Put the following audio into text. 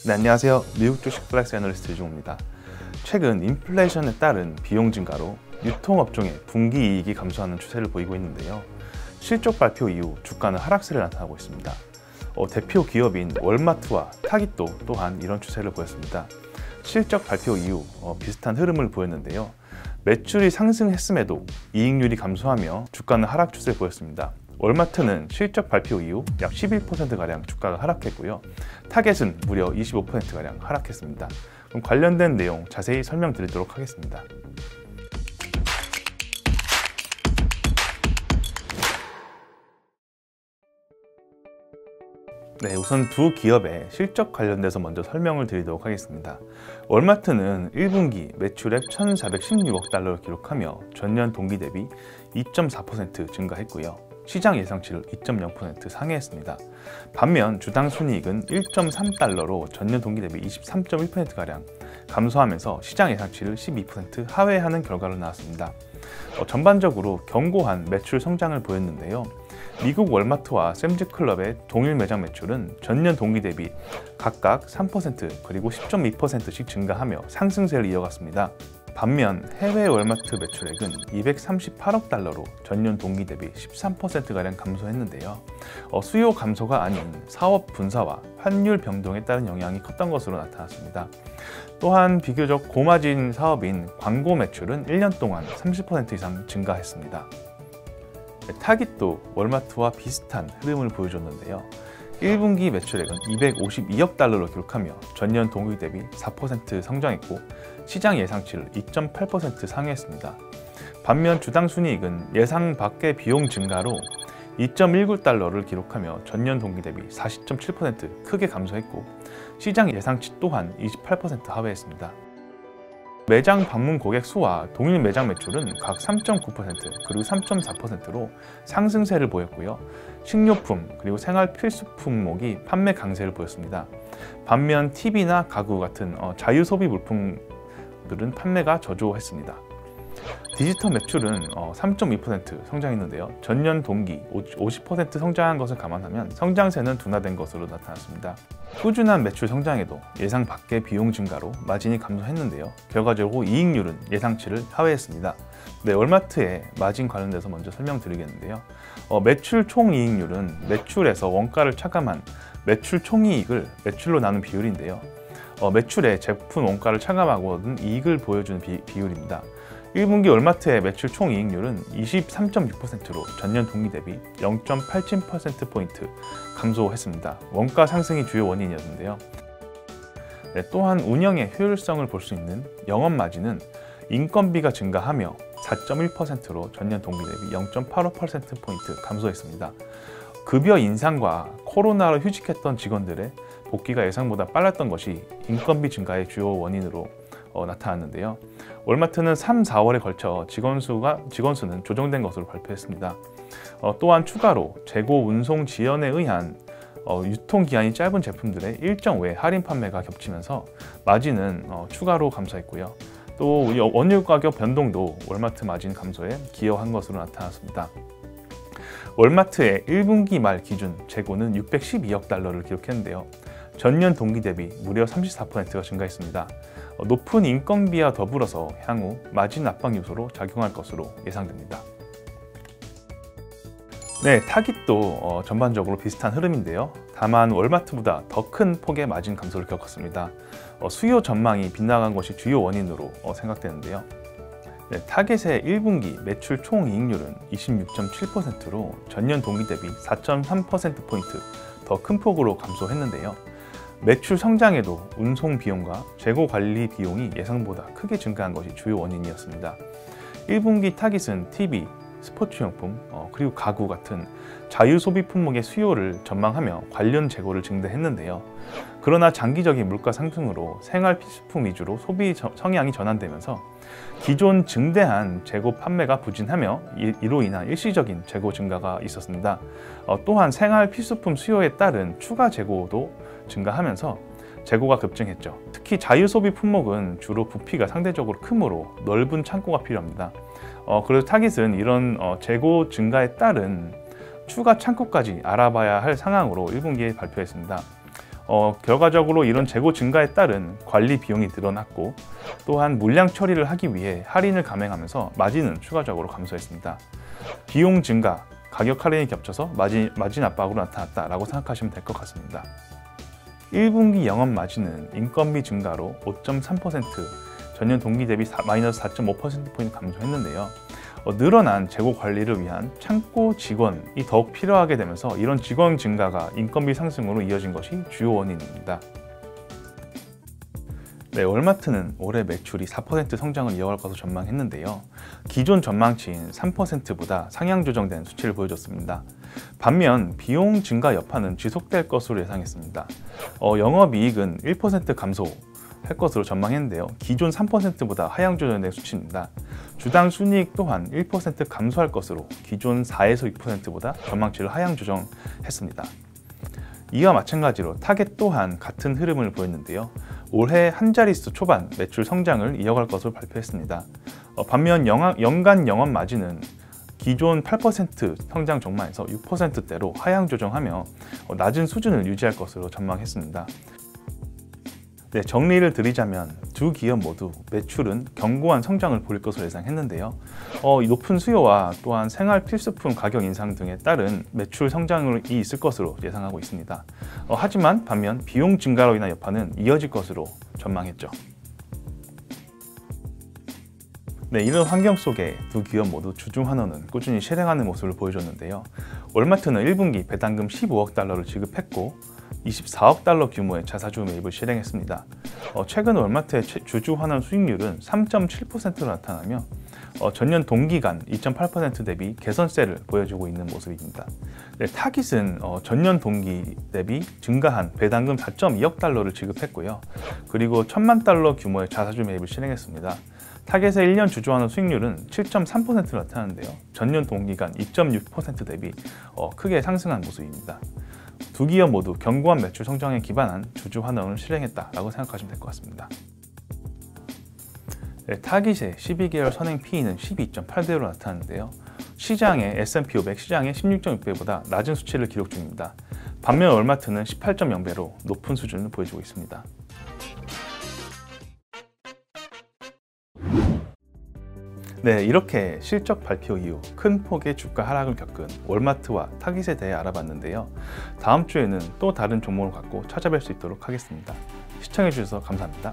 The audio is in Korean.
네, 안녕하세요. 미국 주식 플렉스 애널리스트 이종호입니다. 최근 인플레이션에 따른 비용 증가로 유통업종의 분기 이익이 감소하는 추세를 보이고 있는데요. 실적 발표 이후 주가는 하락세를 나타나고 있습니다. 대표 기업인 월마트와 타깃도 또한 이런 추세를 보였습니다. 실적 발표 이후 비슷한 흐름을 보였는데요. 매출이 상승했음에도 이익률이 감소하며 주가는 하락 추세를 보였습니다. 월마트는 실적 발표 이후 약 11%가량 주가가 하락했고요. 타겟은 무려 25%가량 하락했습니다. 그럼 관련된 내용 자세히 설명드리도록 하겠습니다. 네, 우선 두 기업의 실적 관련돼서 먼저 설명을 드리도록 하겠습니다. 월마트는 1분기 매출액 1,416억 달러를 기록하며 전년 동기 대비 2.4% 증가했고요. 시장 예상치를 2.0% 상회했습니다. 반면 주당 순이익은 1.3달러로 전년 동기 대비 23.1%가량 감소하면서 시장 예상치를 12% 하회하는 결과로 나왔습니다. 전반적으로 견고한 매출 성장을 보였는데요. 미국 월마트와 샘즈클럽의 동일 매장 매출은 전년 동기 대비 각각 3% 그리고 10.2%씩 증가하며 상승세를 이어갔습니다. 반면 해외 월마트 매출액은 238억 달러로 전년 동기 대비 13%가량 감소했는데요. 수요 감소가 아닌 사업 분사와 환율 변동에 따른 영향이 컸던 것으로 나타났습니다. 또한 비교적 고마진 사업인 광고 매출은 1년 동안 30% 이상 증가했습니다. 타깃도 월마트와 비슷한 흐름을 보여줬는데요. 1분기 매출액은 252억 달러로 기록하며 전년 동기 대비 4% 성장했고 시장 예상치를 2.8% 상회했습니다. 반면 주당 순이익은 예상 밖의 비용 증가로 2.19달러를 기록하며 전년 동기 대비 40.7% 크게 감소했고 시장 예상치 또한 28% 하회했습니다. 매장 방문 고객 수와 동일 매장 매출은 각 3.9% 그리고 3.4%로 상승세를 보였고요. 식료품 그리고 생활 필수품목이 판매 강세를 보였습니다. 반면 TV나 가구 같은 자유소비 물품들은 판매가 저조했습니다. 디지털 매출은 3.2% 성장했는데요. 전년 동기 50% 성장한 것을 감안하면 성장세는 둔화된 것으로 나타났습니다. 꾸준한 매출 성장에도 예상 밖의 비용 증가로 마진이 감소했는데요. 결과적으로 이익률은 예상치를 하회했습니다. 네, 월마트의 마진 관련돼서 먼저 설명드리겠는데요. 매출 총이익률은 매출에서 원가를 차감한 매출 총이익을 매출로 나눈 비율인데요. 매출에 제품 원가를 차감하고 얻은 이익을 보여주는 비율입니다. 1분기 월마트의 매출 총이익률은 23.6%로 전년 동기 대비 0.87%포인트 감소했습니다. 원가 상승이 주요 원인이었는데요. 네, 또한 운영의 효율성을 볼 수 있는 영업마진은 인건비가 증가하며 4.1%로 전년 동기 대비 0.85%포인트 감소했습니다. 급여 인상과 코로나로 휴직했던 직원들의 복귀가 예상보다 빨랐던 것이 인건비 증가의 주요 원인으로 나타났는데요. 월마트는 3, 4월에 걸쳐 직원수는 조정된 것으로 발표했습니다. 또한 추가로 재고 운송 지연에 의한 유통기한이 짧은 제품들의 일정 외 할인 판매가 겹치면서 마진은 추가로 감소했고요. 또 원유 가격 변동도 월마트 마진 감소에 기여한 것으로 나타났습니다. 월마트의 1분기 말 기준 재고는 612억 달러를 기록했는데요. 전년 동기 대비 무려 34%가 증가했습니다. 높은 인건비와 더불어서 향후 마진 압박 요소로 작용할 것으로 예상됩니다. 네, 타깃도 전반적으로 비슷한 흐름인데요. 다만 월마트보다 더 큰 폭의 마진 감소를 겪었습니다. 수요 전망이 빗나간 것이 주요 원인으로 생각되는데요. 네, 타깃의 1분기 매출 총이익률은 26.7%로 전년 동기 대비 4.3%포인트 더 큰 폭으로 감소했는데요. 매출 성장에도 운송 비용과 재고 관리 비용이 예상보다 크게 증가한 것이 주요 원인이었습니다. 1분기 타깃은 TV, 스포츠용품, 그리고 가구 같은 자유소비 품목의 수요를 전망하며 관련 재고를 증대했는데요. 그러나 장기적인 물가 상승으로 생활 필수품 위주로 소비 성향이 전환되면서 기존 증대한 재고 판매가 부진하며 이로 인한 일시적인 재고 증가가 있었습니다. 또한 생활 필수품 수요에 따른 추가 재고도 증가하면서 재고가 급증했죠. 특히 자유소비 품목은 주로 부피가 상대적으로 크므로 넓은 창고가 필요합니다. 그래서 타깃은 이런 재고 증가에 따른 추가 창고까지 알아봐야 할 상황으로 1분기에 발표했습니다. 결과적으로 이런 재고 증가에 따른 관리 비용이 늘어났고, 또한 물량 처리를 하기 위해 할인을 감행하면서 마진은 추가적으로 감소했습니다. 비용 증가, 가격 할인이 겹쳐서 마진 압박으로 나타났다라고 생각하시면 될 것 같습니다. 1분기 영업 마진은 인건비 증가로 5.3%, 전년 동기 대비 마이너스 4.5%포인트 감소했는데요. 늘어난 재고 관리를 위한 창고 직원이 더욱 필요하게 되면서 이런 직원 증가가 인건비 상승으로 이어진 것이 주요 원인입니다. 네, 월마트는 올해 매출이 4% 성장을 이어갈 것으로 전망했는데요. 기존 전망치인 3%보다 상향 조정된 수치를 보여줬습니다. 반면 비용 증가 여파는 지속될 것으로 예상했습니다. 영업이익은 1% 감소할 것으로 전망했는데요. 기존 3%보다 하향 조정된 수치입니다. 주당 순이익 또한 1% 감소할 것으로 기존 4에서 6%보다 전망치를 하향 조정했습니다. 이와 마찬가지로 타겟 또한 같은 흐름을 보였는데요. 올해 한 자릿수 초반 매출 성장을 이어갈 것으로 발표했습니다. 반면 연간 영업 마진은 기존 8% 성장 전망에서 6%대로 하향 조정하며 낮은 수준을 유지할 것으로 전망했습니다. 네, 정리를 드리자면 두 기업 모두 매출은 견고한 성장을 보일 것으로 예상했는데요. 높은 수요와 또한 생활 필수품 가격 인상 등에 따른 매출 성장이 있을 것으로 예상하고 있습니다. 하지만 반면 비용 증가로 인한 여파는 이어질 것으로 전망했죠. 네, 이런 환경 속에 두 기업 모두 주중 환원은 꾸준히 실행하는 모습을 보여줬는데요. 월마트는 1분기 배당금 15억 달러를 지급했고 24억 달러 규모의 자사주 매입을 실행했습니다. 최근 월마트의 주주 환원 수익률은 3.7%로 나타나며 전년 동기간 2.8% 대비 개선세를 보여주고 있는 모습입니다. 네, 타깃은 전년 동기 대비 증가한 배당금 4.2억 달러를 지급했고요. 그리고 1,000만 달러 규모의 자사주 매입을 실행했습니다. 타겟의 1년 주주 환원 수익률은 7.3%로 나타나는데요. 전년 동기간 2.6% 대비 크게 상승한 모습입니다. 두 기업 모두 견고한 매출 성장에 기반한 주주 환원을 실행했다라고 생각하시면 될 것 같습니다. 네, 타깃의 12개월 선행 P는 12.8배로 나타나는데요. 시장의 S&P 500 시장의 16.6배보다 낮은 수치를 기록 중입니다. 반면 월마트는 18.0배로 높은 수준을 보여주고 있습니다. 네, 이렇게 실적 발표 이후 큰 폭의 주가 하락을 겪은 월마트와 타깃에 대해 알아봤는데요. 다음 주에는 또 다른 종목을 갖고 찾아뵐 수 있도록 하겠습니다. 시청해 주셔서 감사합니다.